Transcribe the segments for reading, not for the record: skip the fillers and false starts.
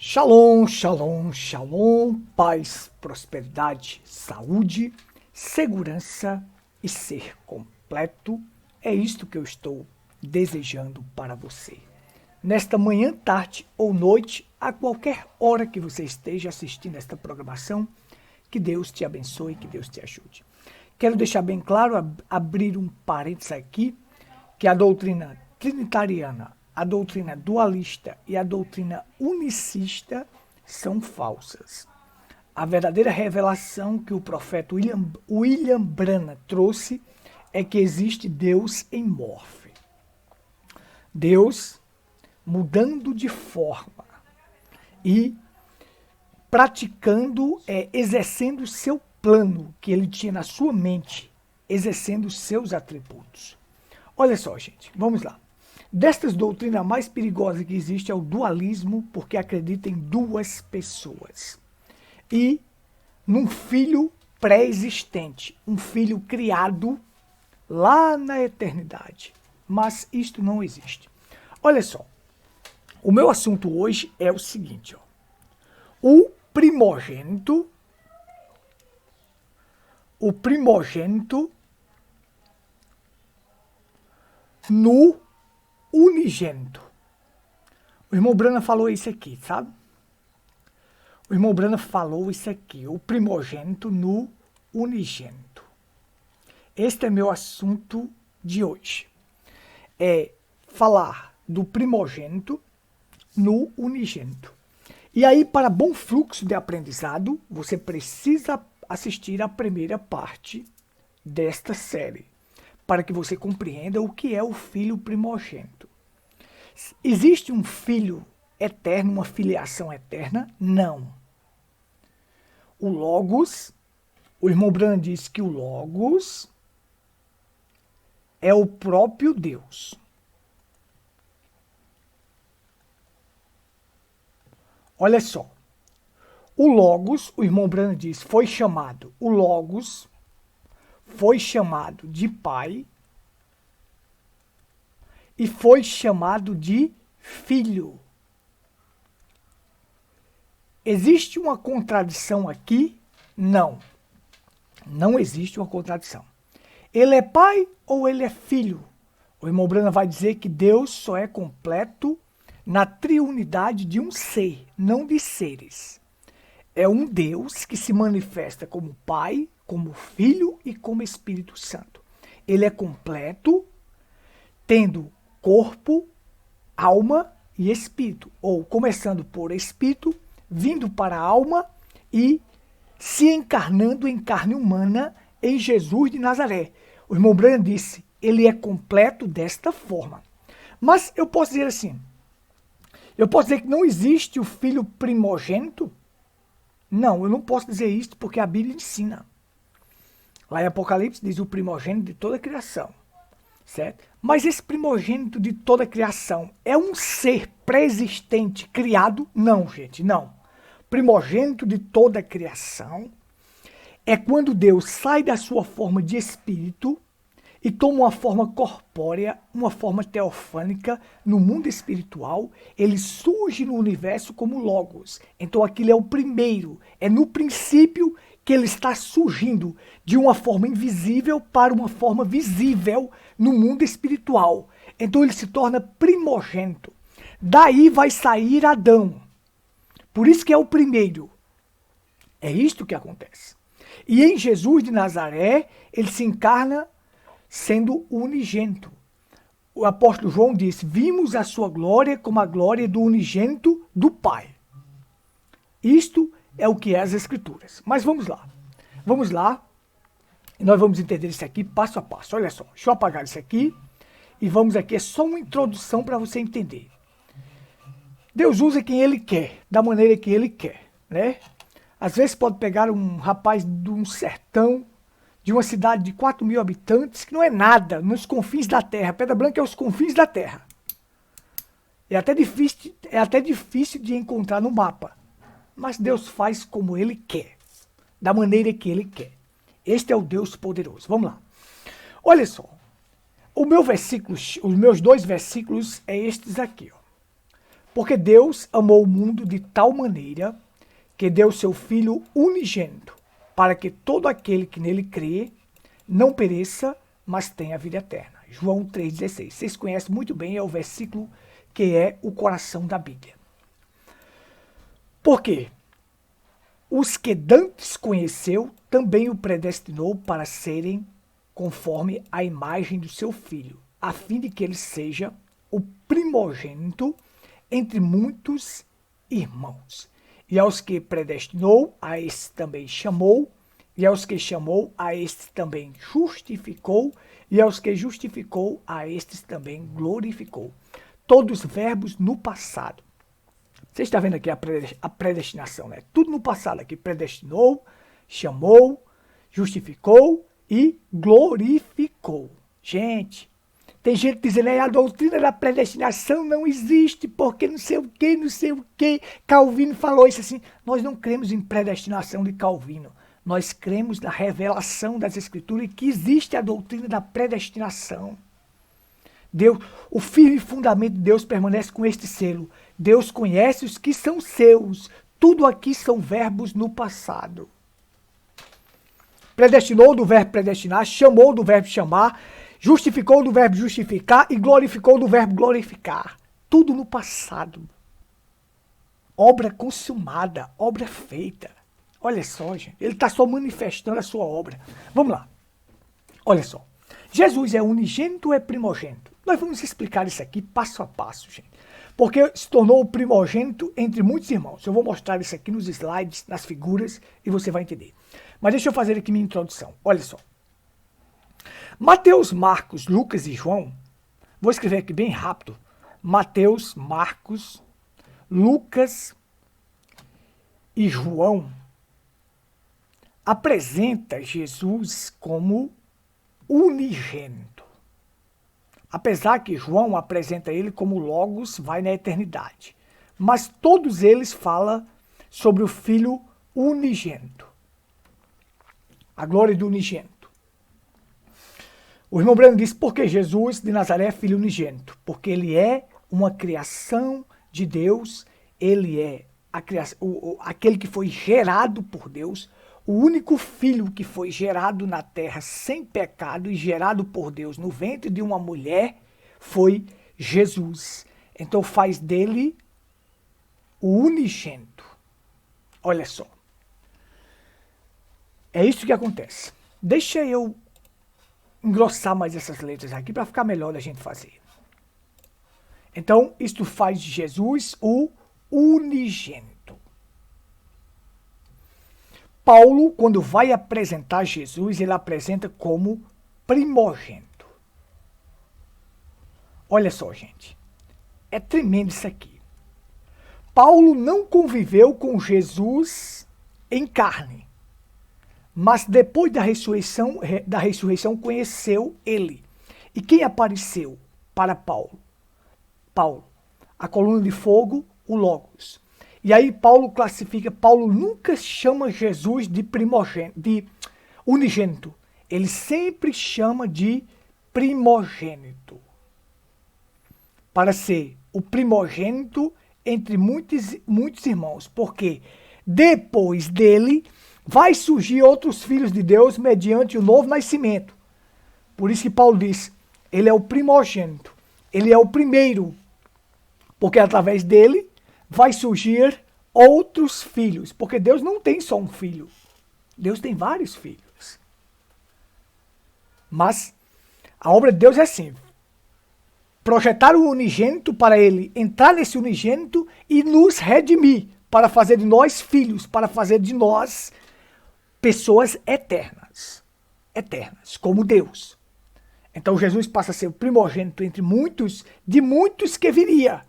Shalom, shalom, shalom, paz, prosperidade, saúde, segurança e ser completo. É isto que eu estou desejando para você. Nesta manhã, tarde ou noite, a qualquer hora que você esteja assistindo esta programação, que Deus te abençoe, que Deus te ajude. Quero deixar bem claro, abrir um parênteses aqui, que a doutrina trinitariana, a doutrina dualista e a doutrina unicista são falsas. A verdadeira revelação que o profeta William Branham trouxe é que existe Deus em morfe. Deus mudando de forma e praticando, exercendo o seu plano que ele tinha na sua mente, exercendo os seus atributos. Olha só, gente, vamos lá. Destas doutrinas, a mais perigosa que existe é o dualismo, porque acredita em duas pessoas. E num filho pré-existente, um filho criado lá na eternidade. Mas isto não existe. Olha só, o meu assunto hoje é o seguinte, ó. O primogênito no unigênito. O irmão Branham falou isso aqui, sabe? O irmão Branham falou isso aqui, o primogênito no unigênito. Este é meu assunto de hoje. É falar do primogênito no unigênito. E aí, para bom fluxo de aprendizado, você precisa assistir a primeira parte desta série, para que você compreenda o que é o filho primogênito. Existe um filho eterno, uma filiação eterna? Não. O Logos, o irmão Branham diz que o Logos é o próprio Deus. Olha só. O Logos, o irmão Branham diz, foi chamado, o Logos foi chamado de pai e foi chamado de filho. Existe uma contradição aqui? Não. Não existe uma contradição. Ele é pai ou ele é filho? O irmão Branham vai dizer que Deus só é completo na triunidade de um ser, não de seres. É um Deus que se manifesta como Pai, como Filho e como Espírito Santo. Ele é completo, tendo corpo, alma e espírito. Ou começando por espírito, vindo para a alma e se encarnando em carne humana em Jesus de Nazaré. O irmão Branham disse, ele é completo desta forma. Mas eu posso dizer assim, eu posso dizer que não existe o filho primogênito? Não, eu não posso dizer isso porque a Bíblia ensina. Lá em Apocalipse diz o primogênito de toda a criação, certo? Mas esse primogênito de toda a criação é um ser pré-existente criado? Não, gente, não. Primogênito de toda a criação é quando Deus sai da sua forma de espírito e toma uma forma corpórea, uma forma teofânica no mundo espiritual, ele surge no universo como Logos. Então aquilo é o primeiro, é no princípio que ele está surgindo de uma forma invisível para uma forma visível no mundo espiritual. Então ele se torna primogênito. Daí vai sair Adão. Por isso que é o primeiro. É isto que acontece. E em Jesus de Nazaré, ele se encarna sendo unigênito. O apóstolo João disse, vimos a sua glória como a glória do unigênito do Pai. Isto é o que é as Escrituras. Mas vamos lá. Vamos lá. E nós vamos entender isso aqui passo a passo. Olha só, deixa eu apagar isso aqui. E vamos aqui, é só uma introdução para você entender. Deus usa quem Ele quer, da maneira que Ele quer, né? Às vezes pode pegar um rapaz de um sertão, de uma cidade de 4.000 habitantes, que não é nada, nos confins da terra. Pedra Branca é os confins da terra. É até difícil de encontrar no mapa. Mas Deus faz como Ele quer, da maneira que Ele quer. Este é o Deus poderoso. Vamos lá. Olha só. Os meus dois versículos é estes aqui. Ó. Porque Deus amou o mundo de tal maneira que deu seu Filho unigênito, para que todo aquele que nele crê não pereça, mas tenha vida eterna. João 3,16. Vocês conhecem muito bem, é o versículo que é o coração da Bíblia. Por quê? Os que dantes conheceu, também o predestinou para serem conforme a imagem do seu Filho, a fim de que ele seja o primogênito entre muitos irmãos. E aos que predestinou, a estes também chamou, e aos que chamou, a estes também justificou, e aos que justificou, a estes também glorificou. Todos verbos no passado. Você está vendo aqui a predestinação, né? Tudo no passado aqui. Predestinou, chamou, justificou e glorificou. Gente, tem gente dizendo aí a doutrina da predestinação não existe, porque não sei o que, não sei o que. Calvino falou isso assim. Nós não cremos em predestinação de Calvino. Nós cremos na revelação das Escrituras e que existe a doutrina da predestinação. Deus, o firme fundamento de Deus permanece com este selo. Deus conhece os que são seus. Tudo aqui são verbos no passado. Predestinou do verbo predestinar, chamou do verbo chamar, justificou do verbo justificar e glorificou do verbo glorificar. Tudo no passado. Obra consumada, obra feita. Olha só, gente. Ele está só manifestando a sua obra. Vamos lá. Olha só. Jesus é unigênito ou é primogênito? Nós vamos explicar isso aqui passo a passo, gente. Porque se tornou o primogênito entre muitos irmãos. Eu vou mostrar isso aqui nos slides, nas figuras, e você vai entender. Mas deixa eu fazer aqui minha introdução. Olha só. Mateus, Marcos, Lucas e João. Vou escrever aqui bem rápido. Mateus, Marcos, Lucas e João apresenta Jesus como unigênito. Apesar que João apresenta ele como Logos vai na eternidade. Mas todos eles falam sobre o Filho unigênito. A glória do unigênito. O irmão Breno disse, por que Jesus de Nazaré é Filho unigênito? Porque ele é uma criação de Deus, ele é aquele que foi gerado por Deus, o único filho que foi gerado na terra sem pecado e gerado por Deus no ventre de uma mulher foi Jesus. Então faz dele o unigênito. Olha só. É isso que acontece. Deixa eu engrossar mais essas letras aqui para ficar melhor da gente fazer. Então, isto faz de Jesus o unigênito. Paulo, quando vai apresentar Jesus, ele apresenta como primogênito. Olha só, gente. É tremendo isso aqui. Paulo não conviveu com Jesus em carne, mas depois da ressurreição conheceu ele. E quem apareceu para Paulo? Paulo, a coluna de fogo, o Logos. E aí Paulo nunca chama Jesus de primogênito, de unigênito. Ele sempre chama de primogênito. Para ser o primogênito entre muitos irmãos. Porque depois dele vai surgir outros filhos de Deus mediante o novo nascimento. Por isso que Paulo diz, ele é o primogênito. Ele é o primeiro. Porque através dele vai surgir outros filhos, porque Deus não tem só um filho, Deus tem vários filhos. Mas a obra de Deus é assim, projetar o unigênito para ele entrar nesse unigênito e nos redimir, para fazer de nós filhos, para fazer de nós pessoas eternas, como Deus. Então Jesus passa a ser o primogênito entre muitos, de muitos que viria.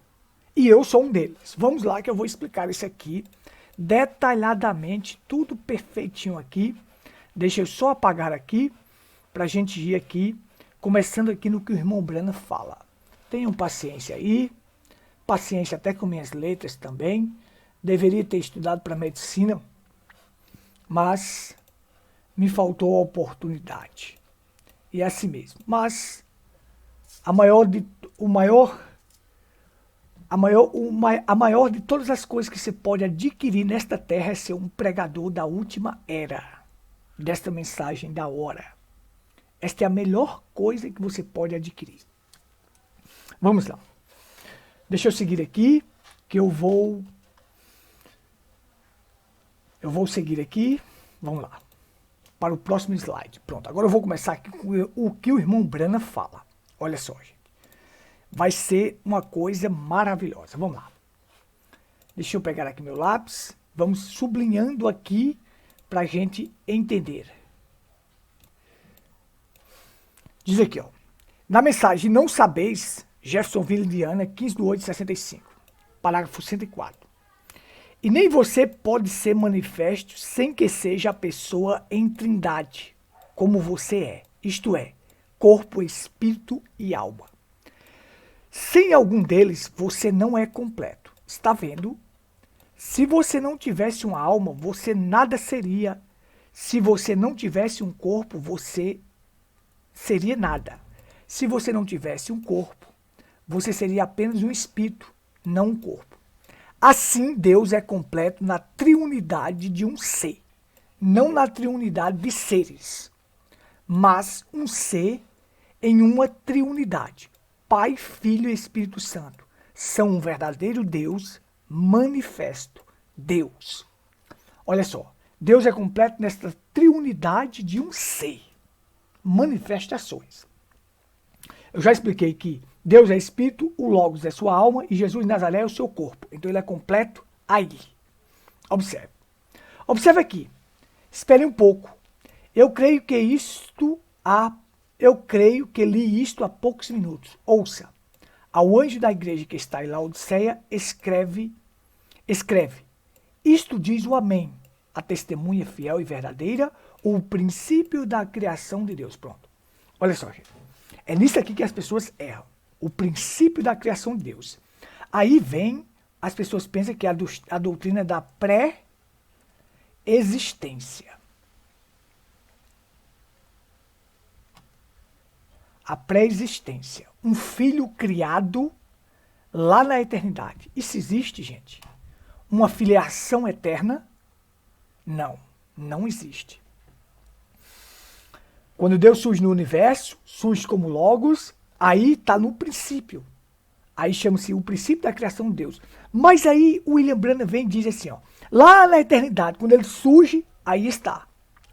E eu sou um deles. Vamos lá que eu vou explicar isso aqui detalhadamente, tudo perfeitinho aqui. Deixa eu só apagar aqui, para a gente ir aqui, começando aqui no que o irmão Breno fala. Tenham paciência aí, paciência até com minhas letras também. Deveria ter estudado para medicina, mas me faltou a oportunidade. E é assim mesmo. Mas o maior A maior de todas as coisas que você pode adquirir nesta terra é ser um pregador da última era, desta mensagem da hora. Esta é a melhor coisa que você pode adquirir. Vamos lá. Deixa eu seguir aqui, que eu vou seguir aqui. Vamos lá. Para o próximo slide. Pronto, agora eu vou começar aqui com o que o irmão Branham fala. Olha só, gente. Vai ser uma coisa maravilhosa. Vamos lá. Deixa eu pegar aqui meu lápis. Vamos sublinhando aqui para a gente entender. Diz aqui, ó. Na mensagem Não Sabeis, Jeffersonville, Indiana, 15/8/65. Parágrafo 104. E nem você pode ser manifesto sem que seja a pessoa em trindade, como você é, isto é, corpo, espírito e alma. Sem algum deles, você não é completo. Está vendo? Se você não tivesse uma alma, você nada seria. Se você não tivesse um corpo, você seria nada. Se você não tivesse um corpo, você seria apenas um espírito, não um corpo. Assim, Deus é completo na triunidade de um ser, não na triunidade de seres, mas um ser em uma triunidade. Pai, Filho e Espírito Santo são um verdadeiro Deus manifesto, Deus. Olha só, Deus é completo nesta triunidade de um ser, manifestações. Eu já expliquei que Deus é espírito, o Logos é sua alma e Jesus de Nazaré é o seu corpo. Então ele é completo aí. Observe. Observe aqui. Espere um pouco. Eu creio que li isto há poucos minutos. Ouça. Ao anjo da igreja que está em Laodiceia, escreve. Isto diz o Amém, a testemunha fiel e verdadeira, o princípio da criação de Deus. Pronto. Olha só, gente. É nisso aqui que as pessoas erram. O princípio da criação de Deus. Aí vem, as pessoas pensam que é a doutrina da pré-existência. A pré-existência. Um filho criado lá na eternidade. Isso existe, gente? Uma filiação eterna? Não, não existe. Quando Deus surge no universo, surge como Logos, aí está no princípio. Aí chama-se o princípio da criação de Deus. Mas aí o William Branham vem e diz assim, ó, lá na eternidade, quando ele surge, aí está.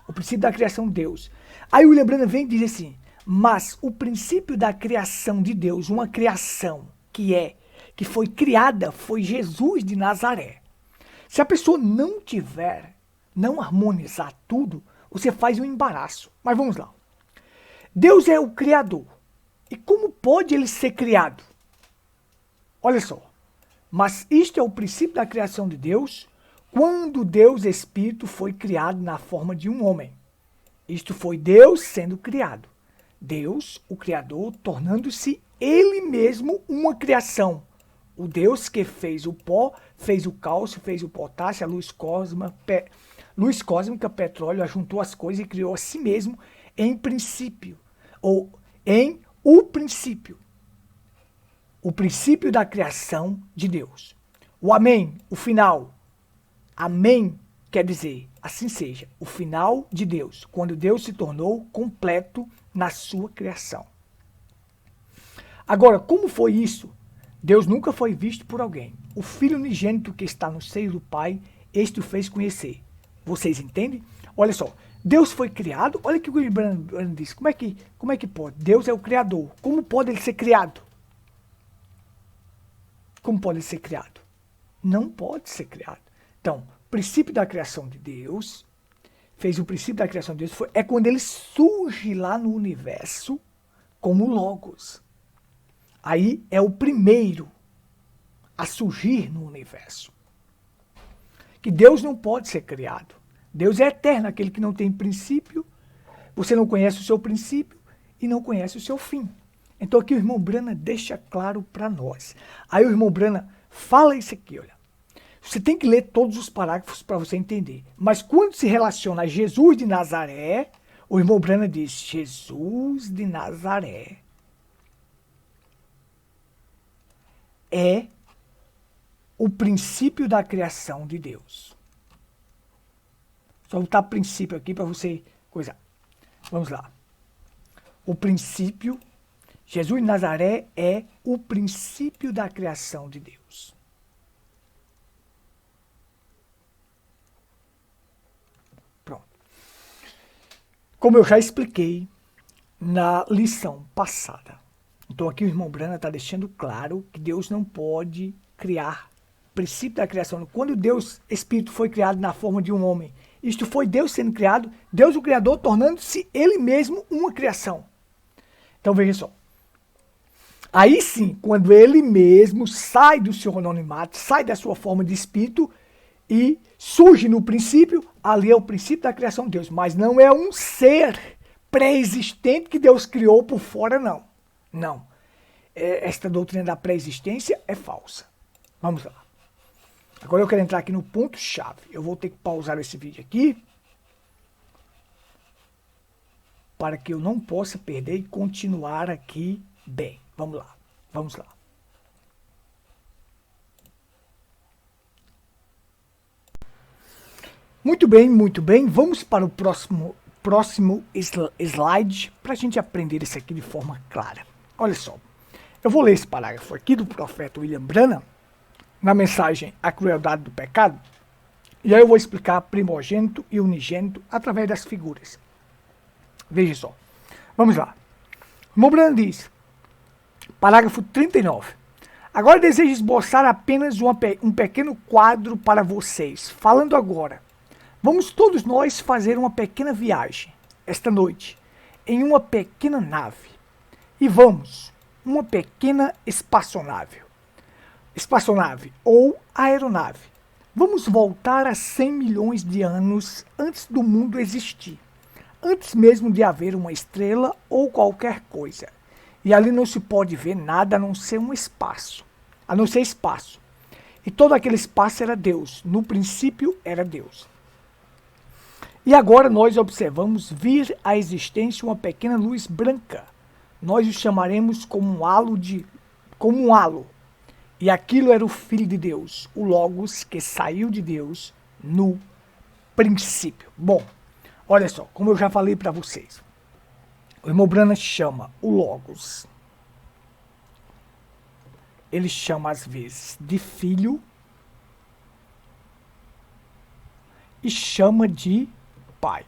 O princípio da criação de Deus. Aí o William Branham vem e diz assim, mas o princípio da criação de Deus, uma criação que foi criada, foi Jesus de Nazaré. Se a pessoa não harmonizar tudo, você faz um embaraço. Mas vamos lá. Deus é o Criador. E como pode ele ser criado? Olha só. Mas isto é o princípio da criação de Deus, quando Deus Espírito foi criado na forma de um homem. Isto foi Deus sendo criado. Deus, o Criador, tornando-se Ele mesmo uma criação. O Deus que fez o pó, fez o cálcio, fez o potássio, a luz cósmica, petróleo, ajuntou as coisas e criou a si mesmo em princípio. Ou em o princípio. O princípio da criação de Deus. O amém, o final. Amém quer dizer, assim seja, o final de Deus, quando Deus se tornou completo na sua criação. Agora, como foi isso? Deus nunca foi visto por alguém. O Filho unigênito que está no seio do Pai, este o fez conhecer. Vocês entendem? Olha só, Deus foi criado, olha o que o William Branham disse, como é que pode? Deus é o Criador, como pode ele ser criado? Como pode ele ser criado? Não pode ser criado. Então, o princípio da criação de Deus, fez o princípio da criação de Deus, é quando ele surge lá no universo como Logos. Aí é o primeiro a surgir no universo. Que Deus não pode ser criado. Deus é eterno, aquele que não tem princípio. Você não conhece o seu princípio e não conhece o seu fim. Então aqui o irmão Branham deixa claro para nós. Aí o irmão Branham fala isso aqui, olha. Você tem que ler todos os parágrafos para você entender. Mas quando se relaciona a Jesus de Nazaré, o irmão Branham diz, Jesus de Nazaré é o princípio da criação de Deus. Só vou botar princípio aqui para você coisar. Vamos lá. O princípio, Jesus de Nazaré é o princípio da criação de Deus. Pronto. Como eu já expliquei na lição passada. Então aqui o irmão Brana está deixando claro que Deus não pode criar princípio da criação. Quando Deus, Espírito, foi criado na forma de um homem, isto foi Deus sendo criado, Deus o Criador tornando-se Ele mesmo uma criação. Então veja só. Aí sim, quando Ele mesmo sai do seu anonimato, sai da sua forma de Espírito e surge no princípio, ali é o princípio da criação de Deus. Mas não é um ser pré-existente que Deus criou por fora, não. Não. Esta doutrina da pré-existência é falsa. Vamos lá. Agora eu quero entrar aqui no ponto-chave. Eu vou ter que pausar esse vídeo aqui para que eu não possa perder e continuar aqui bem. Vamos lá. Vamos lá. Muito bem, muito bem. Vamos para o próximo slide para a gente aprender isso aqui de forma clara. Olha só. Eu vou ler esse parágrafo aqui do profeta William Branham, na mensagem A Crueldade do Pecado, e aí eu vou explicar primogênito e unigênito através das figuras. Veja só. Vamos lá. Branham diz, parágrafo 39. Agora desejo esboçar apenas um pequeno quadro para vocês. Falando agora, vamos todos nós fazer uma pequena viagem, esta noite, em uma pequena nave. E vamos, uma pequena espaçonave ou aeronave. Vamos voltar a 100 milhões de anos antes do mundo existir, antes mesmo de haver uma estrela ou qualquer coisa. E ali não se pode ver nada a não ser espaço. E todo aquele espaço era Deus. No princípio era Deus. E agora nós observamos vir à existência uma pequena luz branca. Nós o chamaremos como um halo. E aquilo era o Filho de Deus, o Logos, que saiu de Deus no princípio. Bom, olha só, como eu já falei para vocês. O irmão Branham chama o Logos. Ele chama às vezes de filho e chama de pai.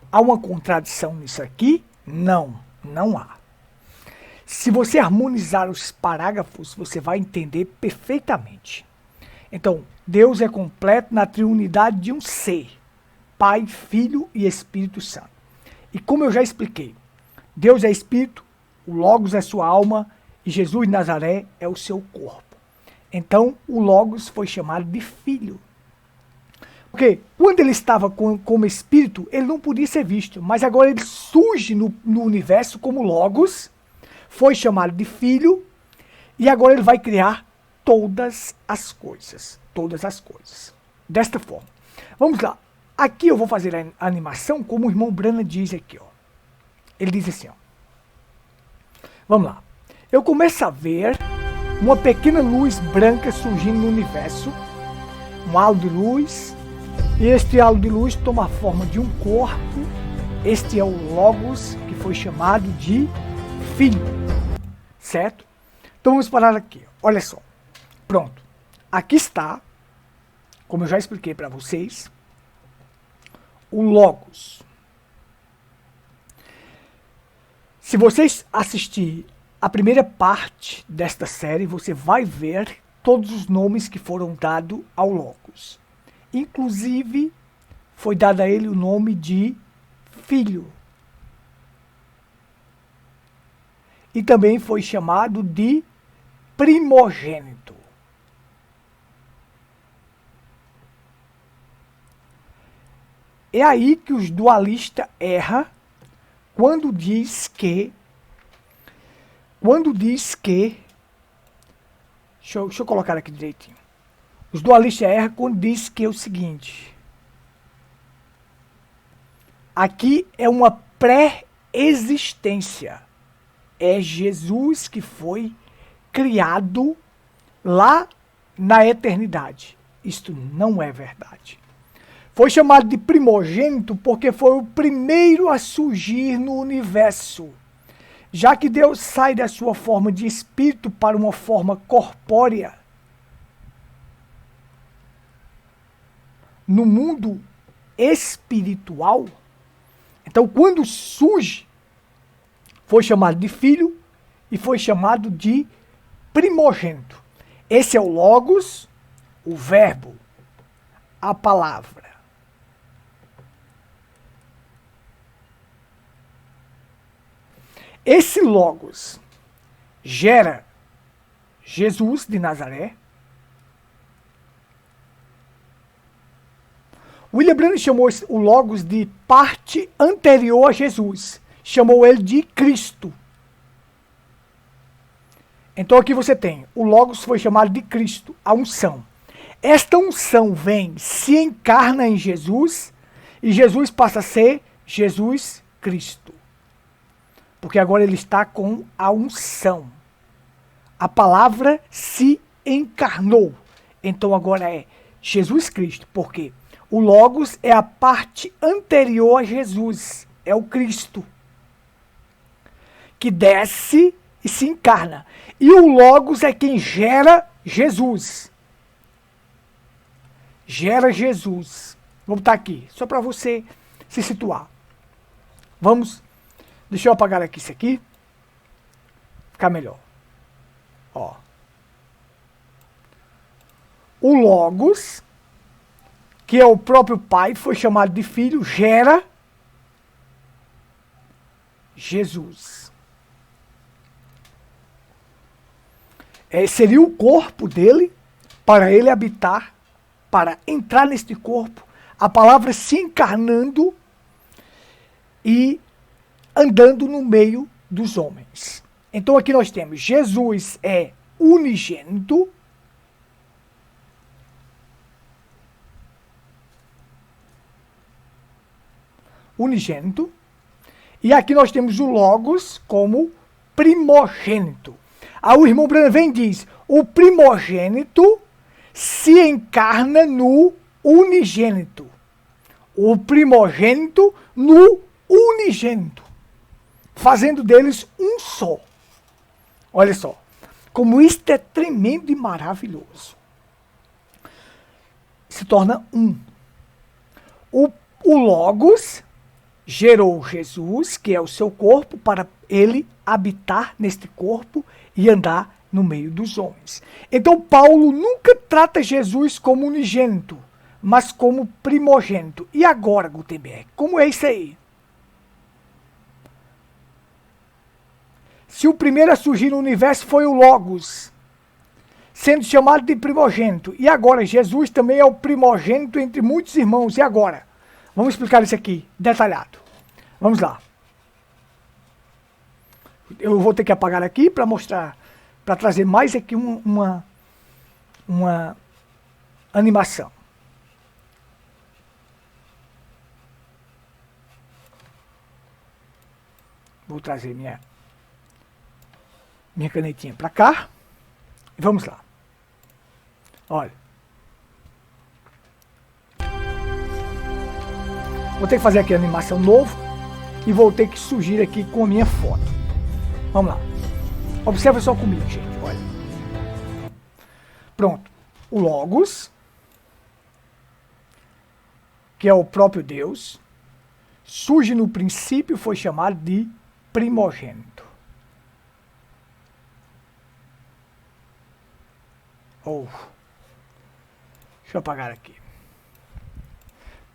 Há uma contradição nisso aqui? Não, não há. Se você harmonizar os parágrafos, você vai entender perfeitamente. Então, Deus é completo na triunidade de um ser, Pai, Filho e Espírito Santo. E como eu já expliquei, Deus é Espírito, o Logos é sua alma e Jesus de Nazaré é o seu corpo. Então, o Logos foi chamado de Filho. Porque quando ele estava como Espírito, ele não podia ser visto, mas agora ele surge no universo como Logos, foi chamado de Filho, e agora ele vai criar todas as coisas. Todas as coisas. Desta forma. Vamos lá. Aqui eu vou fazer a animação como o irmão Branham diz aqui. Ó. Ele diz assim. Ó. Vamos lá. Eu começo a ver uma pequena luz branca surgindo no universo. Um halo de luz. E este halo de luz toma a forma de um corpo. Este é o Logos, que foi chamado de Filho. Certo? Então vamos parar aqui. Olha só. Pronto. Aqui está, como eu já expliquei para vocês, o Logos. Se vocês assistirem a primeira parte desta série, você vai ver todos os nomes que foram dados ao Logos. Inclusive, foi dado a ele o nome de Filho. E também foi chamado de primogênito. É aí que os dualistas erram quando diz que deixa eu colocar aqui direitinho. Os dualistas erram quando diz que é o seguinte. Aqui é uma pré-existência. É Jesus que foi criado lá na eternidade. Isto não é verdade. Foi chamado de primogênito porque foi o primeiro a surgir no universo. Já que Deus sai da sua forma de espírito para uma forma corpórea, no mundo espiritual, então quando surge, foi chamado de filho e foi chamado de primogênito. Esse é o Logos, o verbo, a palavra. Esse Logos gera Jesus de Nazaré. William Branham chamou o Logos de parte anterior a Jesus. Chamou ele de Cristo. Então aqui você tem, o Logos foi chamado de Cristo, a unção. Esta unção vem, se encarna em Jesus, e Jesus passa a ser Jesus Cristo. Porque agora ele está com a unção. A palavra se encarnou. Então agora é Jesus Cristo. Por quê? O Logos é a parte anterior a Jesus. É o Cristo. Que desce e se encarna. E o Logos é quem gera Jesus. Gera Jesus. Vou botar aqui, só para você se situar. Vamos. Deixa eu apagar aqui isso aqui. Ficar melhor. Ó. O Logos, que é o próprio Pai, foi chamado de Filho, gera Jesus. Seria o corpo dele, para ele habitar, para entrar neste corpo, a palavra se encarnando e andando no meio dos homens. Então aqui nós temos, Jesus é unigênito, e aqui nós temos o Logos como primogênito. Aí o irmão Branham vem e diz, o primogênito se encarna no unigênito. O primogênito no unigênito. Fazendo deles um só. Olha só, como isto é tremendo e maravilhoso. Se torna um. O Logos gerou Jesus, que é o seu corpo, para ele habitar neste corpo e andar no meio dos homens. Então Paulo nunca trata Jesus como unigênito, mas como primogênito. E agora, Gutenberg, como é isso aí? Se o primeiro a surgir no universo foi o Logos, sendo chamado de primogênito, e agora Jesus também é o primogênito entre muitos irmãos, e agora? Vamos explicar isso aqui, detalhado. Vamos lá. Eu vou ter que apagar aqui para mostrar, para trazer mais aqui uma animação. Vou trazer minha canetinha para cá. E vamos lá. Olha. Vou ter que fazer aqui a animação novo e vou ter que surgir aqui com a minha foto. Vamos lá. Observa só comigo, gente. Olha. Pronto. O Logos, que é o próprio Deus, surge no princípio, foi chamado de primogênito. Deixa eu apagar aqui.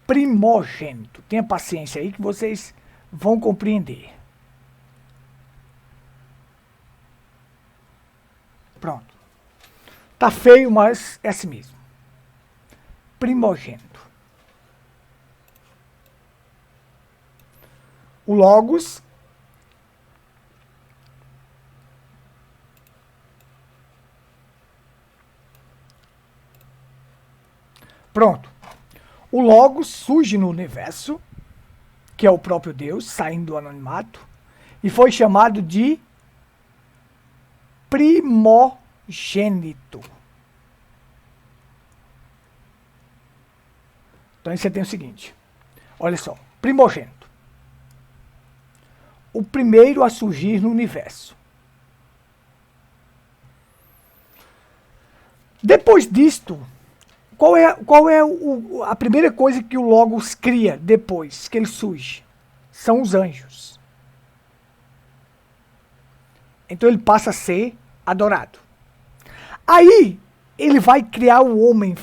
Primogênito. Tenha paciência aí que vocês vão compreender. Pronto. Tá feio, mas é assim mesmo. Primogênito. O Logos pronto. O Logos surge no universo, que é o próprio Deus, saindo do anonimato, e foi chamado de primogênito. Então aí você tem o seguinte, olha só, primogênito. O primeiro a surgir no universo. Depois disto, qual é a primeira coisa que o Logos cria depois que ele surge? São os anjos. Então ele passa a ser adorado. Aí ele vai criar o homem,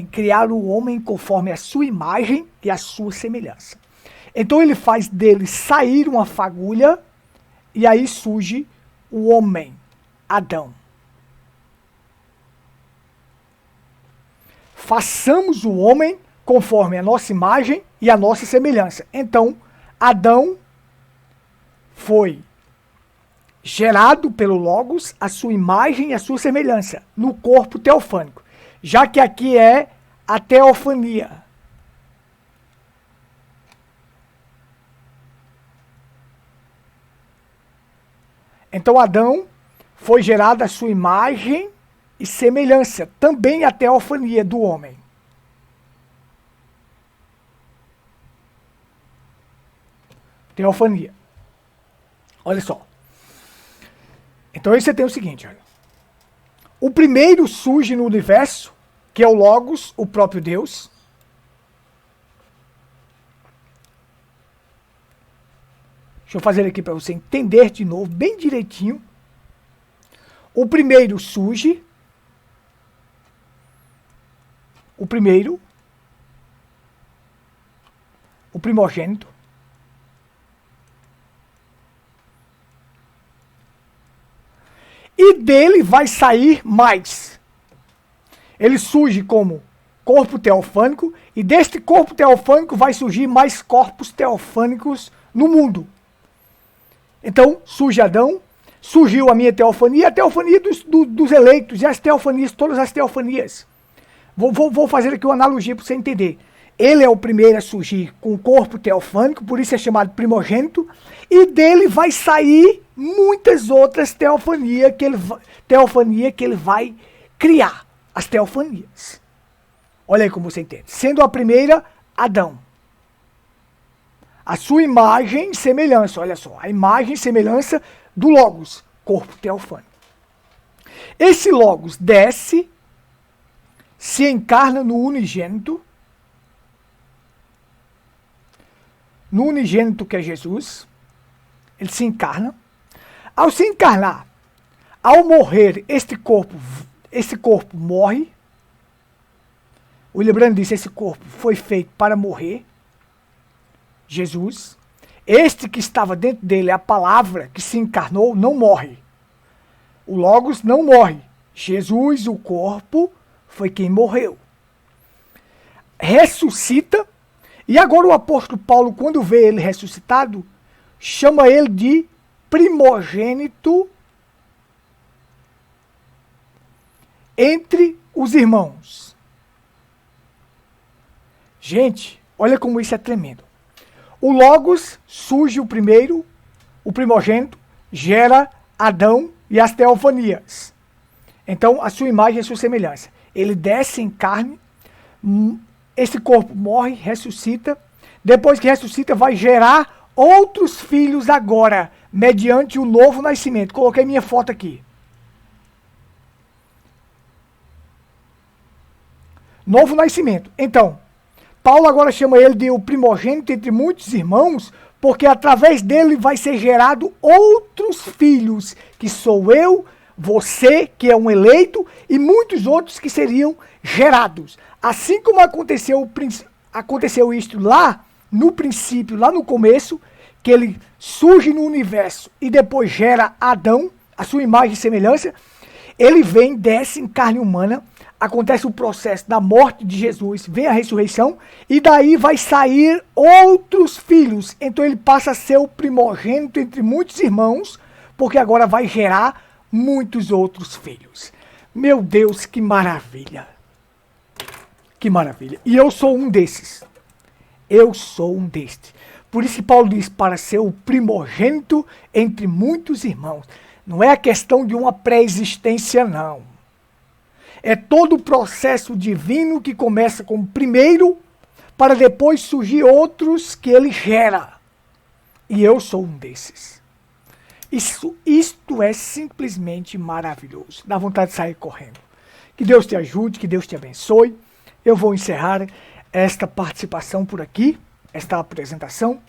criar o homem conforme a sua imagem e a sua semelhança. Então ele faz dele sair uma fagulha e aí surge o homem, Adão. Façamos o homem conforme a nossa imagem e a nossa semelhança. Então, Adão foi gerado pelo Logos, a sua imagem e a sua semelhança, no corpo teofânico. Já que aqui é a teofania. Então, Adão foi gerado a sua imagem e semelhança, também a teofania do homem. Teofania. Olha só. Então aí você tem o seguinte, olha. O primeiro surge no universo, que é o Logos, o próprio Deus. Deixa eu fazer aqui para você entender de novo, bem direitinho. O primeiro surge. O primeiro. O primogênito. E dele vai sair mais. Ele surge como corpo teofânico, e deste corpo teofânico vai surgir mais corpos teofânicos no mundo. Então, surge Adão, surgiu a minha teofania, a teofania dos eleitos, e as teofanias, todas as teofanias. Vou fazer aqui uma analogia para você entender. Ele é o primeiro a surgir com o corpo teofânico, por isso é chamado primogênito, e dele vai sair muitas outras teofanias que ele vai criar, as teofanias. Olha aí como você entende. Sendo a primeira, Adão. A sua imagem e semelhança, olha só, a imagem e semelhança do Logos, corpo teofânico. Esse Logos desce, se encarna no unigênito que é Jesus, ele se encarna. Ao se encarnar, ao morrer, este corpo morre. O William Branham disse, esse corpo foi feito para morrer. Jesus, este que estava dentro dele, a palavra que se encarnou, não morre. O Logos não morre. Jesus, o corpo, foi quem morreu. Ressuscita. E agora o apóstolo Paulo, quando vê ele ressuscitado, chama ele de primogênito entre os irmãos. Gente, olha como isso é tremendo. O Logos surge o primeiro, o primogênito, gera Adão e as teofanias. Então, a sua imagem e a sua semelhança. Ele desce em carne, esse corpo morre, ressuscita. Depois que ressuscita, vai gerar outros filhos agora, mediante o novo nascimento. Coloquei minha foto aqui. Novo nascimento. Então, Paulo agora chama ele de o primogênito entre muitos irmãos, porque através dele vai ser gerado outros filhos, que sou eu, você, que é um eleito, e muitos outros que seriam gerados. Assim como aconteceu isto lá no princípio, lá no começo, que ele surge no universo e depois gera Adão, a sua imagem e semelhança, ele vem, desce em carne humana, acontece o processo da morte de Jesus, vem a ressurreição, e daí vai sair outros filhos. Então ele passa a ser o primogênito entre muitos irmãos, porque agora vai gerar muitos outros filhos. Meu Deus, que maravilha! Que maravilha! E eu sou um desses. Eu sou um destes. Por isso que Paulo diz, para ser o primogênito entre muitos irmãos. Não é a questão de uma pré-existência, não. É todo o processo divino que começa com o primeiro, para depois surgir outros que ele gera. E eu sou um desses. Isto é simplesmente maravilhoso. Dá vontade de sair correndo. Que Deus te ajude, que Deus te abençoe. Eu vou encerrar esta participação por aqui, esta apresentação.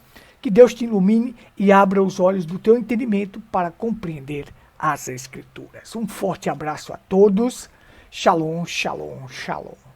Que Deus te ilumine e abra os olhos do teu entendimento para compreender as Escrituras. Um forte abraço a todos. Shalom, shalom, shalom.